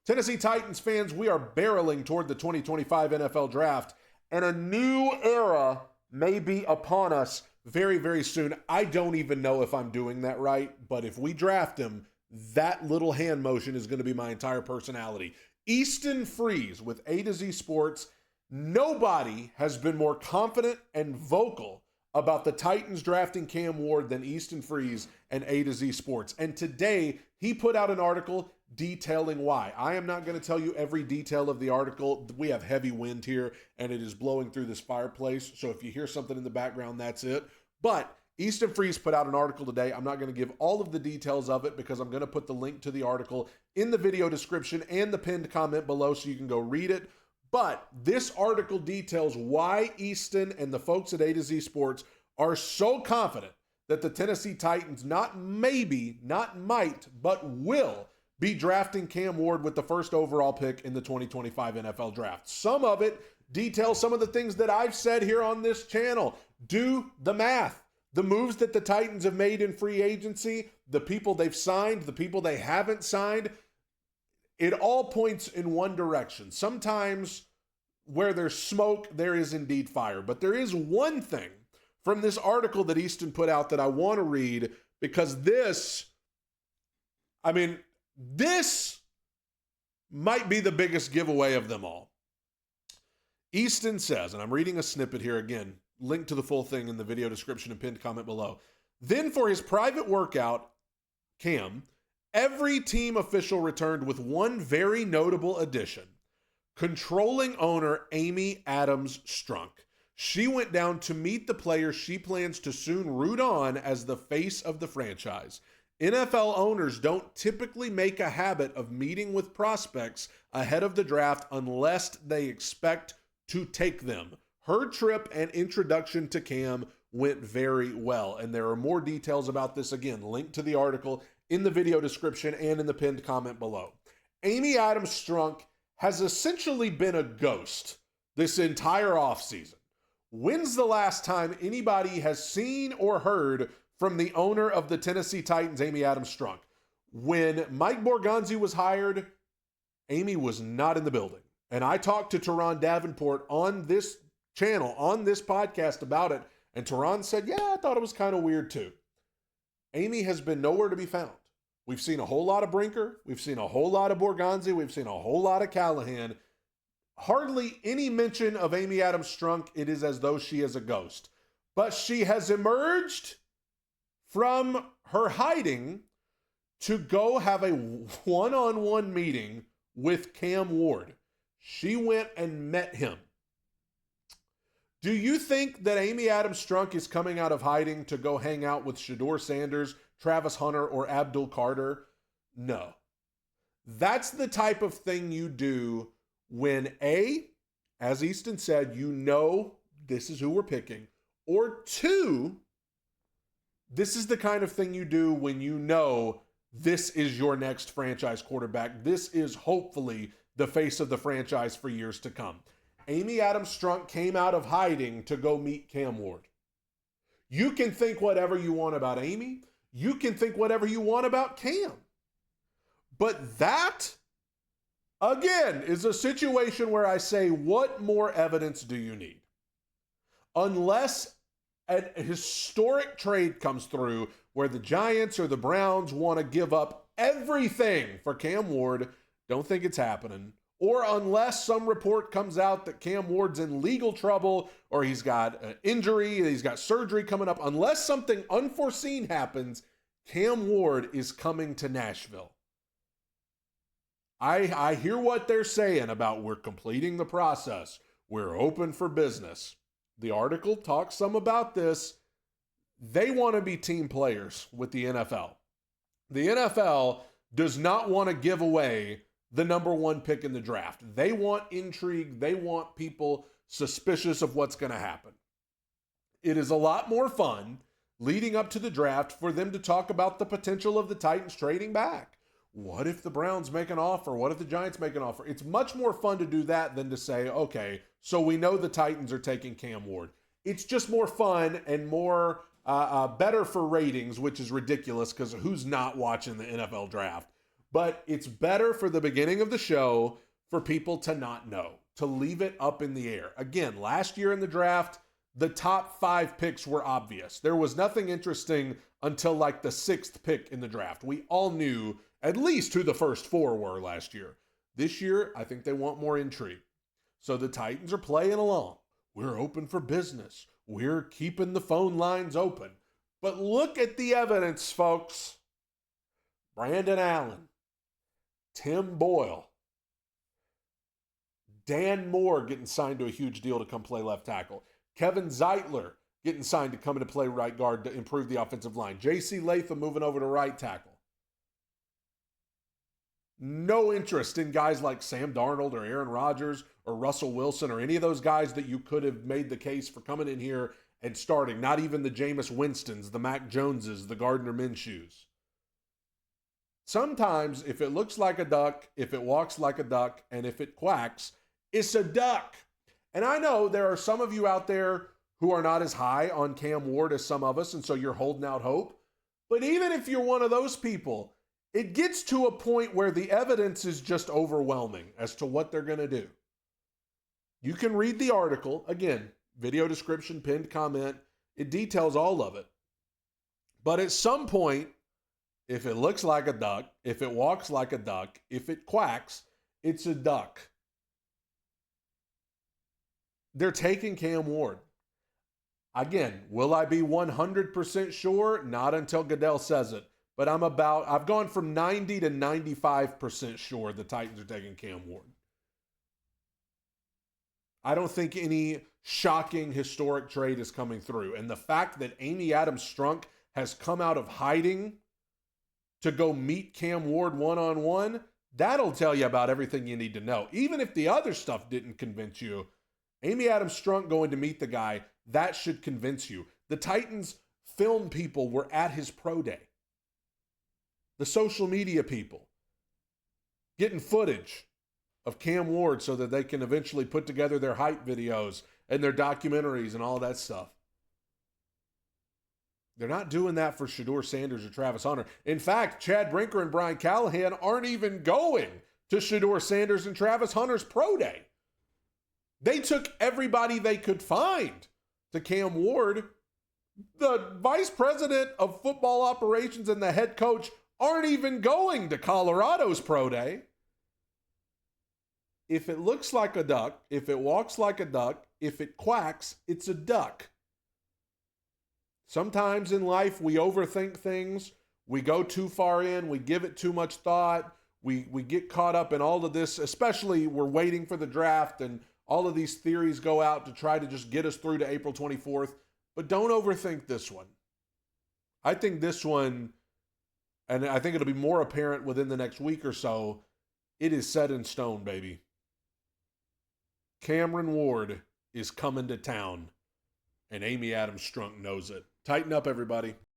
Tennessee Titans fans, we are barreling toward the 2025 NFL Draft, and a new era may be upon us very, very soon. I don't even know if I'm doing that right, but if we draft him, that little hand motion is going to be my entire personality. Easton Freeze with A to Z Sports. Nobody has been more confident and vocal about the Titans drafting Cam Ward than Easton Freeze and A to Z Sports. And today, he put out an article detailing why. I am not going to tell you every detail of the article. We have heavy wind here, and it is blowing through this fireplace. So if you hear something in the background, that's it. But Easton Freeze put out an article today. I'm not going to give all of the details of it because I'm going to put the link to the article in the video description and the pinned comment below so you can go read it. But this article details why Easton and the folks at A to Z Sports are so confident that the Tennessee Titans not maybe, not might, but will be drafting Cam Ward with the first overall pick in the 2025 NFL Draft. Some of it details some of the things that I've said here on this channel. Do the math. The moves that the Titans have made in free agency, the people they've signed, the people they haven't signed, it all points in one direction. Sometimes where there's smoke, there is indeed fire. But there is one thing from this article that Easton put out that I want to read because this might be the biggest giveaway of them all. Easton says, and I'm reading a snippet here again, link to the full thing in the video description and pinned comment below. Then for his private workout, Cam, every team official returned with one very notable addition. Controlling owner Amy Adams Strunk. She went down to meet the player she plans to soon root on as the face of the franchise. NFL owners don't typically make a habit of meeting with prospects ahead of the draft unless they expect to take them. Her trip and introduction to Cam went very well, and there are more details about this, again, linked to the article in the video description and in the pinned comment below. Amy Adams Strunk has essentially been a ghost this entire offseason. When's the last time anybody has seen or heard from the owner of the Tennessee Titans, Amy Adams Strunk? When Mike Borgonzi was hired, Amy was not in the building. And I talked to Teron Davenport on this channel, on this podcast about it, and Teron said, yeah, I thought it was kind of weird too. Amy has been nowhere to be found. We've seen a whole lot of Brinker. We've seen a whole lot of Borgonzi. We've seen a whole lot of Callahan. Hardly any mention of Amy Adams Strunk. It is as though she is a ghost. But she has emerged from her hiding to go have a one-on-one meeting with Cam Ward. She went and met him. Do you think that Amy Adams Strunk is coming out of hiding to go hang out with Shedeur Sanders, Travis Hunter, or Abdul Carter? No. That's the type of thing you do when A, as Easton said, you know this is who we're picking, or two, this is the kind of thing you do when you know this is your next franchise quarterback. This is hopefully the face of the franchise for years to come. Amy Adams Strunk came out of hiding to go meet Cam Ward. You can think whatever you want about Amy. You can think whatever you want about Cam. But that, again, is a situation where I say, what more evidence do you need? Unless a historic trade comes through where the Giants or the Browns want to give up everything for Cam Ward, don't think it's happening. Or unless some report comes out that Cam Ward's in legal trouble or he's got an injury, he's got surgery coming up, unless something unforeseen happens, Cam Ward is coming to Nashville. I hear what they're saying about we're completing the process. We're open for business. The article talks some about this. They want to be team players with the NFL. The NFL does not want to give away the number one pick in the draft. They want intrigue. They want people suspicious of what's going to happen. It is a lot more fun leading up to the draft for them to talk about the potential of the Titans trading back. What if the Browns make an offer? What if the Giants make an offer? It's much more fun to do that than to say, okay, so we know the Titans are taking Cam Ward. It's just more fun and more better for ratings, which is ridiculous because who's not watching the NFL draft? But it's better for the beginning of the show for people to not know, to leave it up in the air. Again, last year in the draft, the top 5 picks were obvious. There was nothing interesting until like the 6th pick in the draft. We all knew at least who the first 4 were last year. This year, I think they want more intrigue. So the Titans are playing along. We're open for business. We're keeping the phone lines open. But look at the evidence, folks. Brandon Allen, Tim Boyle, Dan Moore getting signed to a huge deal to come play left tackle. Kevin Zeitler getting signed to come in to play right guard to improve the offensive line. J.C. Latham moving over to right tackle. No interest in guys like Sam Darnold or Aaron Rodgers or Russell Wilson or any of those guys that you could have made the case for coming in here and starting. Not even the Jameis Winstons, the Mac Joneses, the Gardner Minshew's. Sometimes if it looks like a duck, if it walks like a duck, and if it quacks, it's a duck. And I know there are some of you out there who are not as high on Cam Ward as some of us, and so you're holding out hope. But even if you're one of those people, it gets to a point where the evidence is just overwhelming as to what they're going to do. You can read the article. Again, video description, pinned comment. It details all of it. But at some point, if it looks like a duck, if it walks like a duck, if it quacks, it's a duck. They're taking Cam Ward. Again, will I be 100% sure? Not until Goodell says it. But I've gone from 90 to 95% sure the Titans are taking Cam Ward. I don't think any shocking historic trade is coming through. And the fact that Amy Adams Strunk has come out of hiding to go meet Cam Ward one-on-one, that'll tell you about everything you need to know. Even if the other stuff didn't convince you, Amy Adams Strunk going to meet the guy, that should convince you. The Titans film people were at his pro day. The social media people getting footage of Cam Ward so that they can eventually put together their hype videos and their documentaries and all that stuff. They're not doing that for Shedeur Sanders or Travis Hunter. In fact, Chad Brinker and Brian Callahan aren't even going to Shedeur Sanders and Travis Hunter's pro day. They took everybody they could find to Cam Ward. The vice president of football operations and the head coach aren't even going to Colorado's pro day. If it looks like a duck, if it walks like a duck, if it quacks, it's a duck. Sometimes in life we overthink things, we go too far in, we give it too much thought, we get caught up in all of this, especially we're waiting for the draft and all of these theories go out to try to just get us through to April 24th. But don't overthink this one. I think this one, and I think it'll be more apparent within the next week or so, it is set in stone, baby. Cameron Ward is coming to town, and Amy Adams Strunk knows it. Tighten up, everybody.